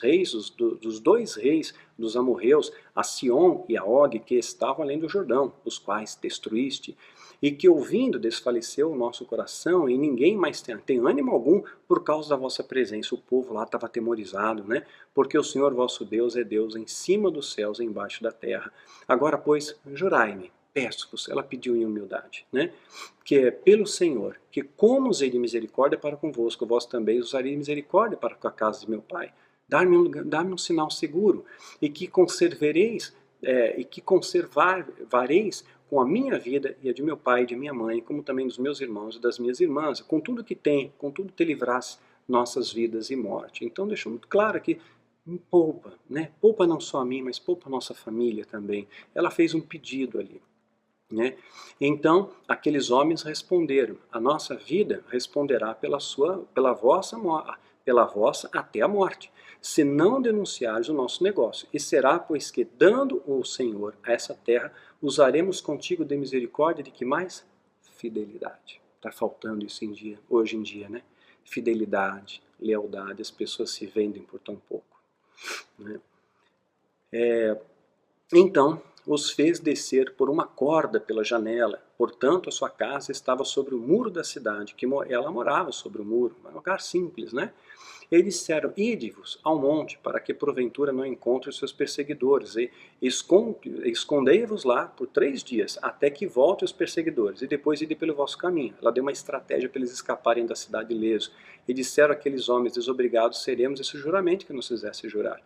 2 reis dos amorreus, a Sion e a Og, que estavam além do Jordão, os quais destruíste. e que ouvindo desfaleceu o nosso coração e ninguém mais tem ânimo algum por causa da vossa presença. O povo lá estava atemorizado, né? Porque o Senhor vosso Deus é Deus em cima dos céus e embaixo da terra. Agora, pois, jurai-me, peço-vos, ela pediu em humildade, né? Que é pelo Senhor, que como usei de misericórdia para convosco, vós também usarei de misericórdia para com a casa de meu pai. Dá-me um sinal seguro, e que conservareis com a minha vida e a de meu pai e de minha mãe, como também dos meus irmãos e das minhas irmãs, com tudo que tem, com tudo te livrasse nossas vidas e morte. Então deixou muito claro aqui, poupa, né? Poupa não só a mim, mas poupa a nossa família também. Ela fez um pedido ali, né? Então aqueles homens responderam: a nossa vida responderá pela vossa até a morte, se não denunciares o nosso negócio. E será, pois que, dando o Senhor a essa terra, usaremos contigo de misericórdia de que mais? Fidelidade. Está faltando isso hoje em dia, né? Fidelidade, lealdade, as pessoas se vendem por tão pouco, né? Então os fez descer por uma corda pela janela. Portanto, a sua casa estava sobre o muro da cidade, que ela morava sobre o muro, um lugar simples, né? E disseram: ide-vos ao monte, para que porventura não encontre os seus perseguidores, e escondei-vos lá por 3 dias, até que voltem os perseguidores, e depois ide pelo vosso caminho. Ela deu uma estratégia para eles escaparem da cidade ileso. E disseram aqueles homens: desobrigados seremos esse juramento que nos fizesse jurar.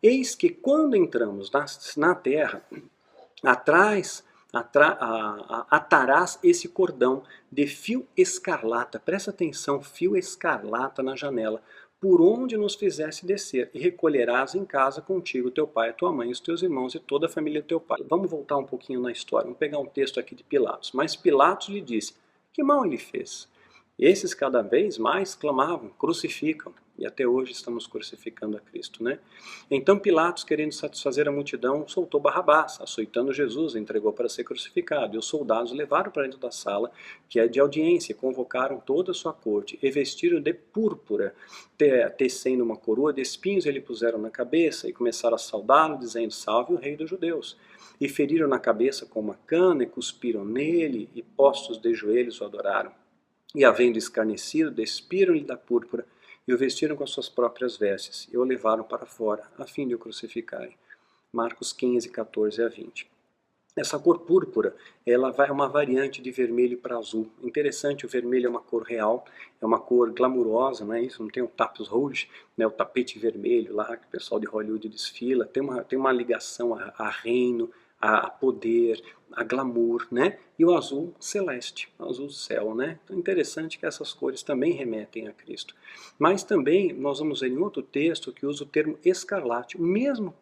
Eis que quando entramos na terra, atarás esse cordão de fio escarlata, presta atenção, fio escarlata na janela, por onde nos fizesse descer, e recolherás em casa contigo teu pai, a tua mãe, os teus irmãos e toda a família do teu pai. Vamos voltar um pouquinho na história, vamos pegar um texto aqui de Pilatos. Mas Pilatos lhe disse: que mal ele fez? Esses cada vez mais clamavam: crucificam. E até hoje estamos crucificando a Cristo, né? Então Pilatos, querendo satisfazer a multidão, soltou Barrabás, açoitando Jesus, entregou para ser crucificado. E os soldados levaram para dentro da sala, que é de audiência, convocaram toda a sua corte, e vestiram de púrpura, tecendo uma coroa de espinhos, ele puseram na cabeça, e começaram a saudá-lo, dizendo: salve o rei dos judeus. E feriram na cabeça com uma cana, e cuspiram nele, e postos de joelhos o adoraram. E havendo escarnecido, despiram-lhe da púrpura, e o vestiram com as suas próprias vestes, e o levaram para fora, a fim de o crucificarem. Marcos 15, 14 a 20. Essa cor púrpura, ela é uma variante de vermelho para azul. Interessante, o vermelho é uma cor real, é uma cor glamurosa, não é isso? Não tem o tapis rouge, né, o tapete vermelho lá que o pessoal de Hollywood desfila. Tem uma ligação a reino, a poder, a glamour, né? E o azul celeste, o azul céu, né? Então é interessante que essas cores também remetem a Cristo. Mas também nós vamos ver em outro texto que usa o termo escarlate, o mesmo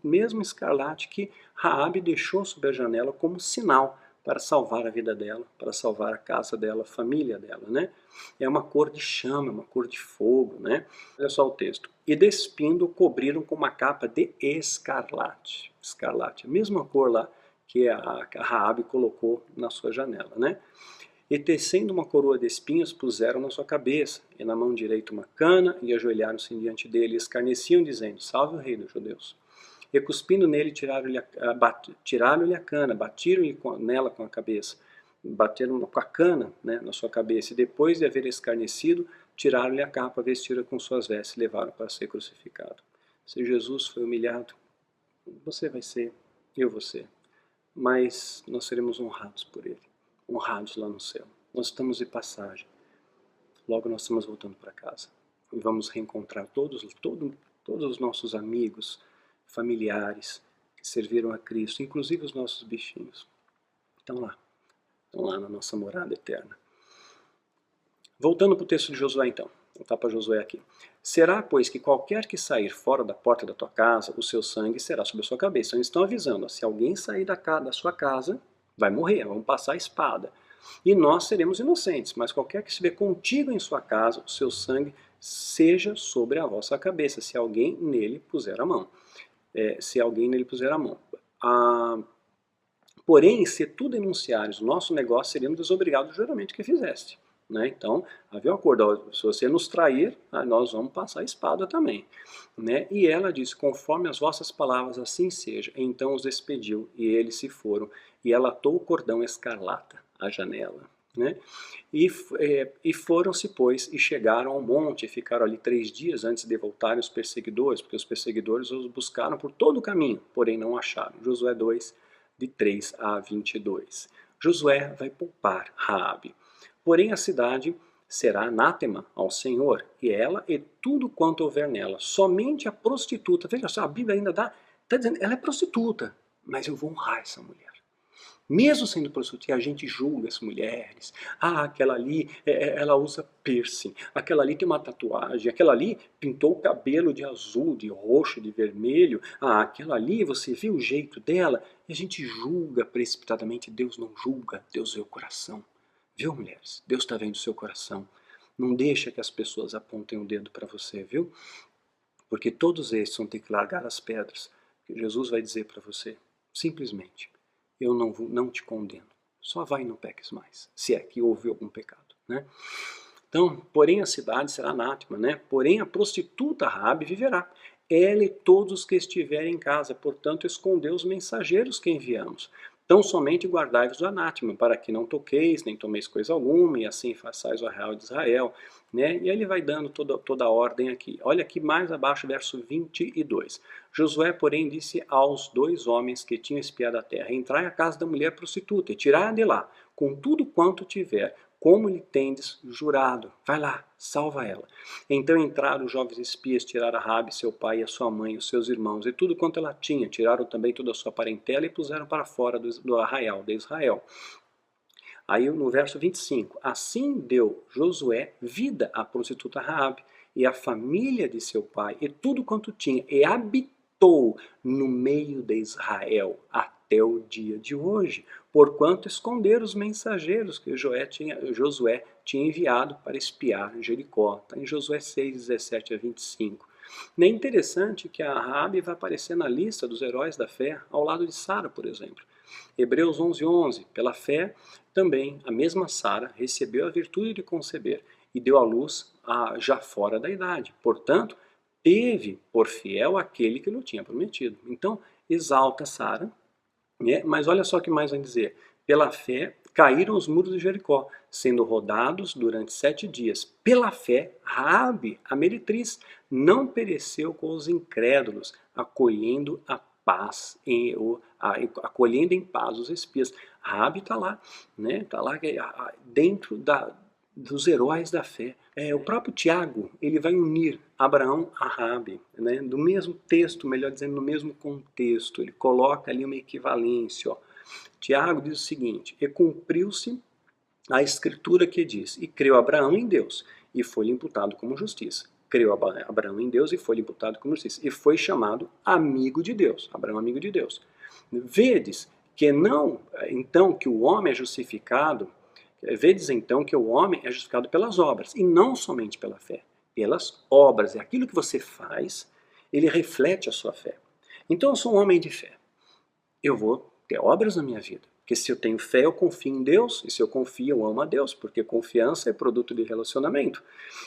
escarlate que Raabe deixou sob a janela como sinal para salvar a vida dela, para salvar a casa dela, a família dela, né? É uma cor de chama, uma cor de fogo, né? Olha só o texto. E despindo, cobriram com uma capa de escarlate. Escarlate, a mesma cor lá que a Raabe colocou na sua janela, né? E tecendo uma coroa de espinhos, puseram na sua cabeça, e na mão direita uma cana, e ajoelharam-se diante dele, e escarneciam, dizendo: salve o rei dos judeus. E cuspindo nele, tiraram-lhe a cana, batiram-lhe nela com a cabeça, bateram com a cana, né, na sua cabeça, e depois de haver escarnecido, tiraram-lhe a capa, vestiram com suas vestes e levaram para ser crucificado. Se Jesus foi humilhado, você vai ser, eu vou ser, mas nós seremos honrados por ele, honrados lá no céu. Nós estamos de passagem, logo nós estamos voltando para casa, e vamos reencontrar todos os nossos amigos, familiares que serviram a Cristo, inclusive os nossos bichinhos. Estão lá na nossa morada eterna. Voltando para o texto de Josué então, vou voltar para Josué aqui. Será, pois, que qualquer que sair fora da porta da tua casa, o seu sangue será sobre a sua cabeça. Então eles estão avisando, se alguém sair da sua casa, vai morrer, vamos passar a espada. E nós seremos inocentes, mas qualquer que estiver contigo em sua casa, o seu sangue seja sobre a vossa cabeça, se alguém nele puser a mão. Porém, se tu denunciares o nosso negócio, seremos desobrigados do juramento que fizeste. Né? Então, havia um acordo, se você nos trair, nós vamos passar a espada também. Né? E ela disse: conforme as vossas palavras, assim seja. Então os despediu, e eles se foram, e ela atou o cordão escarlata a janela, né? E foram-se, pois, e chegaram ao monte, e ficaram ali 3 dias antes de voltarem os perseguidores, porque os perseguidores os buscaram por todo o caminho, porém não acharam. Josué 2, de 3 a 22. Josué vai poupar Raabe. Porém a cidade será anátema ao Senhor, e ela e tudo quanto houver nela. Somente a prostituta, veja só, a Bíblia ainda está dizendo, ela é prostituta, mas eu vou honrar essa mulher. Mesmo sendo prostituta, a gente julga as mulheres. Ah, aquela ali, ela usa piercing. Aquela ali tem uma tatuagem. Aquela ali pintou o cabelo de azul, de roxo, de vermelho. Ah, aquela ali, você viu o jeito dela? E a gente julga precipitadamente. Deus não julga, Deus vê o coração. Viu, mulheres? Deus está vendo o seu coração. Não deixa que as pessoas apontem o dedo para você, viu? Porque todos esses vão ter que largar as pedras. Que Jesus vai dizer para você, simplesmente, eu não te condeno. Só vai e não peques mais, se é que houve algum pecado, né? Então, porém a cidade será anátema, né? Porém a prostituta Raabe viverá. Ela e todos os que estiverem em casa, portanto, escondeu os mensageiros que enviamos. Tão somente guardai-vos do anátema, para que não toqueis, nem tomeis coisa alguma, e assim façais o arraial de Israel. Né? E ele vai dando toda a ordem aqui. Olha aqui mais abaixo, verso 22. Josué, porém, disse aos 2 homens que tinham espiado a terra, entrai à casa da mulher prostituta e tirai-a de lá, com tudo quanto tiver, como lhe tendes jurado. Vai lá, salva ela. Então entraram os jovens espias, tiraram a Raabe, seu pai, e a sua mãe, os seus irmãos, e tudo quanto ela tinha. Tiraram também toda a sua parentela e puseram para fora do arraial de Israel. Aí no verso 25, assim deu Josué vida à prostituta Raabe e à família de seu pai, e tudo quanto tinha, e habitou no meio de Israel até o dia de hoje, porquanto esconderam os mensageiros que Josué tinha enviado para espiar Jericó. Está em Josué 6, 17 a 25. Nem é interessante que a Raabe vai aparecer na lista dos heróis da fé, ao lado de Sara, por exemplo. Hebreus 11, 11. Pela fé, também a mesma Sara recebeu a virtude de conceber e deu à luz já fora da idade. Portanto, teve por fiel aquele que lhe tinha prometido. Então, exalta Sara, né? Mas olha só o que mais vai dizer. Pela fé, caíram os muros de Jericó, sendo rodados durante 7 dias. Pela fé, Raabe, a meretriz, não pereceu com os incrédulos, acolhendo acolhendo em paz os espias. Raabe está lá, né? Está lá dentro dos heróis da fé. O próprio Tiago, ele vai unir Abraão a Raabe, né? Do mesmo texto, melhor dizendo, no mesmo contexto. Ele coloca ali uma equivalência. Ó. Tiago diz o seguinte, e cumpriu-se a escritura que diz, e creu Abraão em Deus, e foi-lhe imputado como justiça. Creu Abraão em Deus e foi-lhe imputado como justiça. E foi chamado amigo de Deus. Abraão, amigo de Deus. Vedes que não, então, que o homem é justificado, vedes então que o homem é justificado pelas obras, e não somente pela fé, pelas obras. É aquilo que você faz, ele reflete a sua fé. Então eu sou um homem de fé. Eu vou ter obras na minha vida. Porque se eu tenho fé, eu confio em Deus, e se eu confio, eu amo a Deus, porque confiança é produto de relacionamento.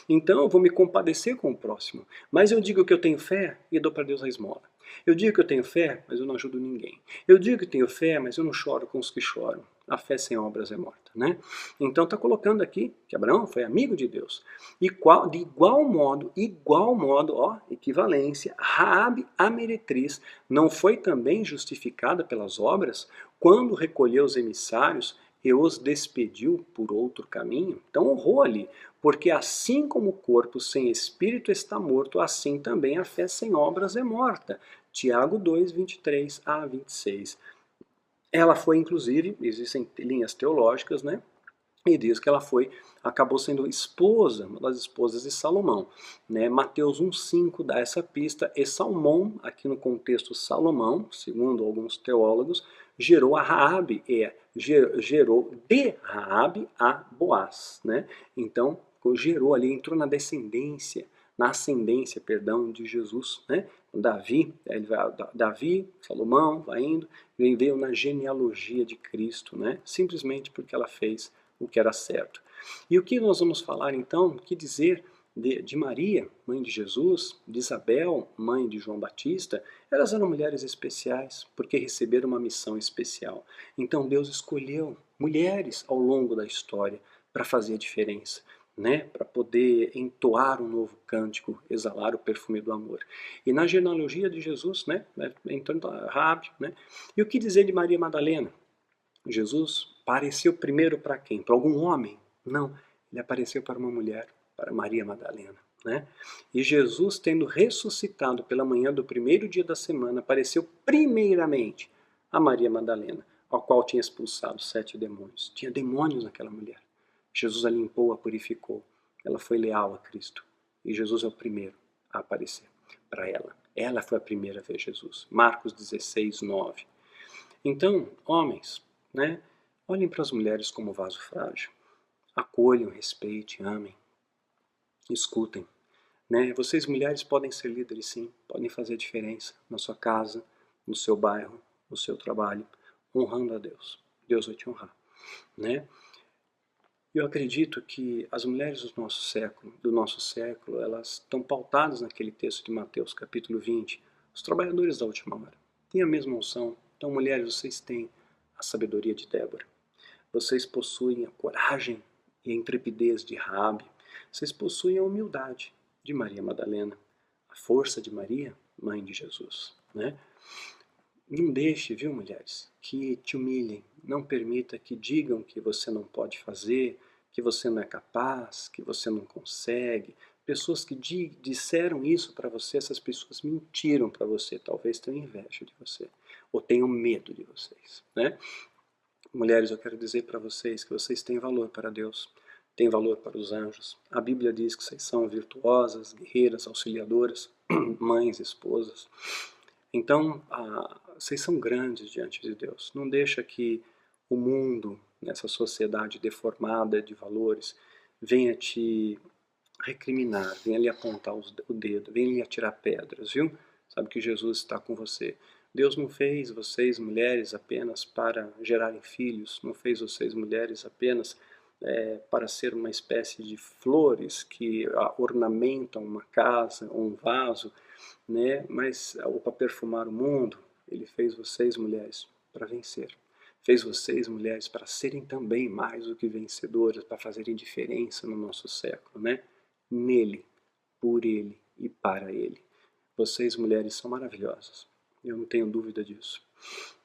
Então eu vou me compadecer com o próximo. Mas eu digo que eu tenho fé e dou para Deus a esmola. Eu digo que eu tenho fé, mas eu não ajudo ninguém. Eu digo que tenho fé, mas eu não choro com os que choram. A fé sem obras é morta, né? Então está colocando aqui que Abraão foi amigo de Deus. E de igual modo, ó, equivalência, Raabe, a meretriz, não foi também justificada pelas obras quando recolheu os emissários e os despediu por outro caminho? Então honrou ali, porque assim como o corpo sem espírito está morto, assim também a fé sem obras é morta. Tiago 2, 23 a 26. Ela foi, inclusive, existem linhas teológicas, né? E diz que ela acabou sendo esposa, uma das esposas de Salomão. Né? Mateus 1,5 dá essa pista, e Salmão, aqui no contexto Salomão, segundo alguns teólogos, gerou a Raabe, gerou de Raabe a Boaz. Né? Então, gerou ali, entrou na ascendência, perdão, de Jesus, né? Davi, Salomão, vai indo, veio na genealogia de Cristo, né? Simplesmente porque ela fez o que era certo. E o que nós vamos falar então, o que dizer de Maria, mãe de Jesus, de Isabel, mãe de João Batista, elas eram mulheres especiais, porque receberam uma missão especial. Então Deus escolheu mulheres ao longo da história para fazer a diferença, né? Para poder entoar um novo cântico, exalar o perfume do amor. E na genealogia de Jesus, né? Então, Rabi, né? E o que dizer de Maria Madalena? Jesus apareceu primeiro para quem? Para algum homem? Não, ele apareceu para uma mulher, para Maria Madalena. Né? E Jesus, tendo ressuscitado pela manhã do primeiro dia da semana, apareceu primeiramente a Maria Madalena, ao qual tinha expulsado 7 demônios. Tinha demônios naquela mulher. Jesus a limpou, a purificou. Ela foi leal a Cristo. E Jesus é o primeiro a aparecer para ela. Ela foi a primeira a ver Jesus. Marcos 16, 9. Então, homens, né, olhem para as mulheres como vaso frágil. Acolham, respeitem, amem, escutem. Né? Vocês mulheres podem ser líderes sim, podem fazer diferença na sua casa, no seu bairro, no seu trabalho, honrando a Deus. Deus vai te honrar. Né? Eu acredito que as mulheres do nosso século, elas estão pautadas naquele texto de Mateus, capítulo 20, os trabalhadores da última hora. Têm a mesma unção. Então, mulheres, vocês têm a sabedoria de Débora. Vocês possuem a coragem e a intrepidez de Raabe. Vocês possuem a humildade de Maria Madalena, a força de Maria, mãe de Jesus. Né? Não deixe, viu, mulheres, que te humilhem. Não permita que digam que você não pode fazer, que você não é capaz, que você não consegue. Pessoas que disseram isso para você, essas pessoas mentiram para você. Talvez tenham inveja de você, ou tenham medo de vocês. Né? Mulheres, eu quero dizer para vocês que vocês têm valor para Deus, têm valor para os anjos. A Bíblia diz que vocês são virtuosas, guerreiras, auxiliadoras, mães, esposas. Então, vocês são grandes diante de Deus. Não deixa que o mundo, nessa sociedade deformada de valores, venha te recriminar, venha lhe apontar o dedo, venha lhe atirar pedras, viu? Sabe que Jesus está com você. Deus não fez vocês, mulheres, apenas para gerarem filhos, não fez vocês, mulheres, apenas para ser uma espécie de flores que ornamentam uma casa ou um vaso, né? Mas ou para perfumar o mundo. Ele fez vocês, mulheres, para vencer. Fez vocês, mulheres, para serem também mais do que vencedoras, para fazerem diferença no nosso século, né? Nele, por ele e para ele. Vocês, mulheres, são maravilhosas. Eu não tenho dúvida disso.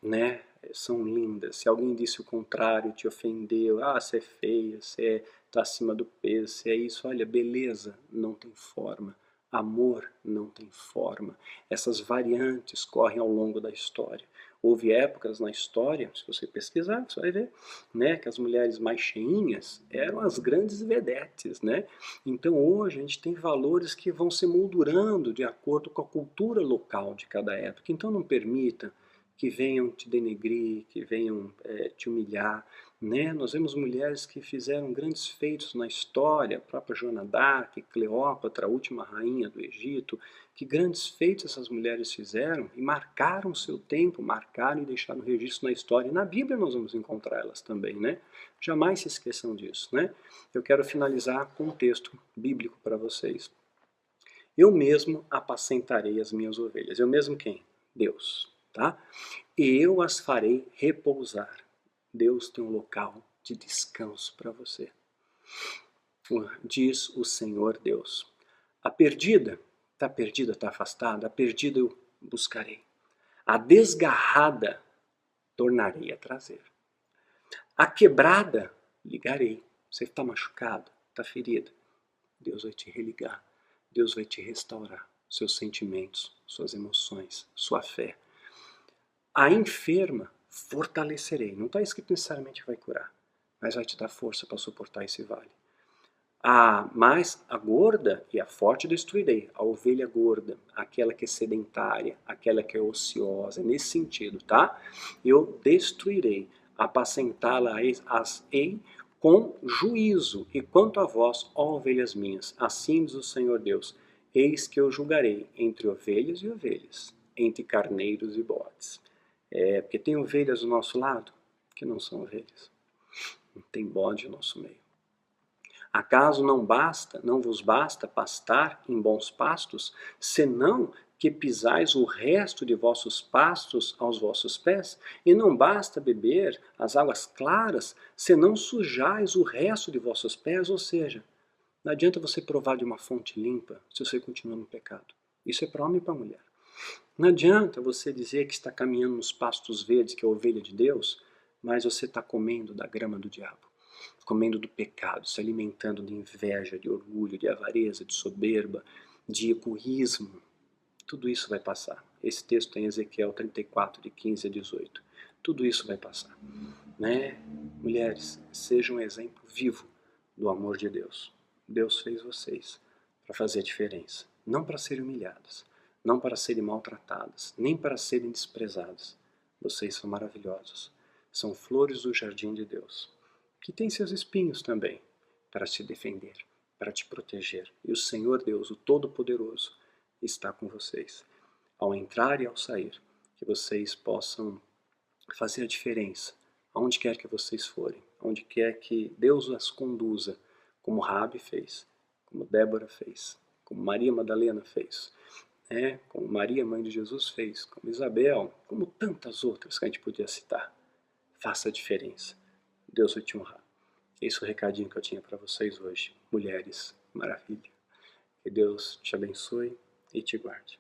Né? São lindas. Se alguém disse o contrário, te ofendeu, você é feia, você está acima do peso, você é isso, olha, beleza não tem forma. Amor não tem forma. Essas variantes correm ao longo da história. Houve épocas na história, se você pesquisar, você vai ver, né, que as mulheres mais cheinhas eram as grandes vedetes, né? Então hoje a gente tem valores que vão se moldurando de acordo com a cultura local de cada época. Então não permita que venham te denegrir, que venham te humilhar. Né? Nós vemos mulheres que fizeram grandes feitos na história, a própria Joana d'Arc, Cleópatra, a última rainha do Egito, que grandes feitos essas mulheres fizeram e marcaram o seu tempo, marcaram e deixaram registro na história. E na Bíblia nós vamos encontrar elas também, né? Jamais se esqueçam disso, né? Eu quero finalizar com um texto bíblico para vocês. Eu mesmo apacentarei as minhas ovelhas. Eu mesmo quem? Deus. Tá? E eu as farei repousar. Deus tem um local de descanso para você. Diz o Senhor Deus. A perdida, está afastada, a perdida eu buscarei. A desgarrada tornarei a trazer. A quebrada ligarei. Você está machucado, está ferida. Deus vai te religar. Deus vai te restaurar seus sentimentos, suas emoções, sua fé. A enferma fortalecerei. Não está escrito necessariamente que vai curar, mas vai te dar força para suportar esse vale. Mas a gorda e a forte destruirei. A ovelha gorda, aquela que é sedentária, aquela que é ociosa, nesse sentido, tá? Eu destruirei. Apacentá-la-ei com juízo. E quanto a vós, ó ovelhas minhas, assim diz o Senhor Deus, eis que eu julgarei entre ovelhas e ovelhas, entre carneiros e bodes. Porque tem ovelhas do nosso lado que não são ovelhas. Tem bode no nosso meio. Acaso não vos basta pastar em bons pastos, senão que pisais o resto de vossos pastos aos vossos pés? E não basta beber as águas claras, senão sujais o resto de vossos pés? Ou seja, não adianta você provar de uma fonte limpa se você continua no pecado. Isso é para homem e para mulher. Não adianta você dizer que está caminhando nos pastos verdes, que é a ovelha de Deus, mas você está comendo da grama do diabo, comendo do pecado, se alimentando de inveja, de orgulho, de avareza, de soberba, de egoísmo. Tudo isso vai passar. Esse texto tem Ezequiel 34, de 15 a 18. Tudo isso vai passar. Né? Mulheres, sejam um exemplo vivo do amor de Deus. Deus fez vocês para fazer a diferença, não para serem humilhadas, não para serem maltratadas, nem para serem desprezadas. Vocês são maravilhosos. São flores do jardim de Deus, que tem seus espinhos também, para te defender, para te proteger. E o Senhor Deus, o Todo-Poderoso, está com vocês. Ao entrar e ao sair, que vocês possam fazer a diferença, aonde quer que vocês forem, aonde quer que Deus as conduza, como Raabe fez, como Débora fez, como Maria Madalena fez, como Maria, mãe de Jesus, fez, como Isabel, como tantas outras que a gente podia citar. Faça a diferença. Deus vai te honrar. Esse é o recadinho que eu tinha para vocês hoje. Mulheres, maravilha. Que Deus te abençoe e te guarde.